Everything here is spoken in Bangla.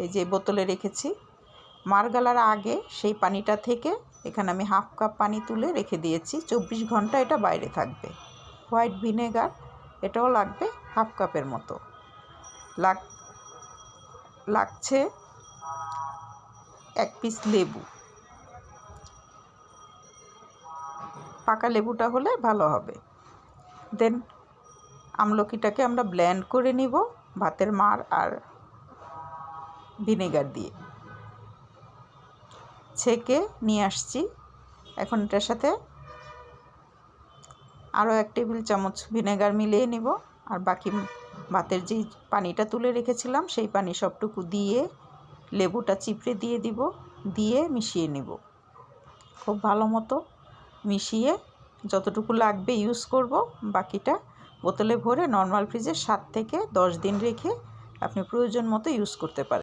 এই যে বোতলে রেখেছি। মাড় গালার আগে সেই পানিটা থেকে এখানে আমি হাফ কাপ পানি তুলে রেখে দিয়েছি। 24 ঘন্টা এটা বাইরে থাকবে। হোয়াইট ভিনেগার এটাও লাগবে হাফ কাপের মতো। লাগছে 1 পিস লেবু। পাকা লেবুটা হলে ভালো হবে। দেন আমলকিটাকে আমরা ব্লেন্ড করে নিব ভাতের মাড় আর ভিনেগার দিয়ে। ছেঁকে নিয়ে আসছি। এখন এটার সাথে আরও 1 টেবিল চামচ ভিনেগার মিলিয়ে নিব। আর বাকি ভাতের যেই পানিটা তুলে রেখেছিলাম সেই পানি সবটুকু দিয়ে লেবুটা চিপড়ে দিয়ে দিব, দিয়ে মিশিয়ে নিব। খুব ভালো মতো মিশিয়ে যতটুকু লাগবে ইউজ করব। বাকিটা বোতলে ভরে নর্মাল ফ্রিজে 7 থেকে 10 দিন রেখে আপনি প্রয়োজন মতো ইউজ করতে পারেন।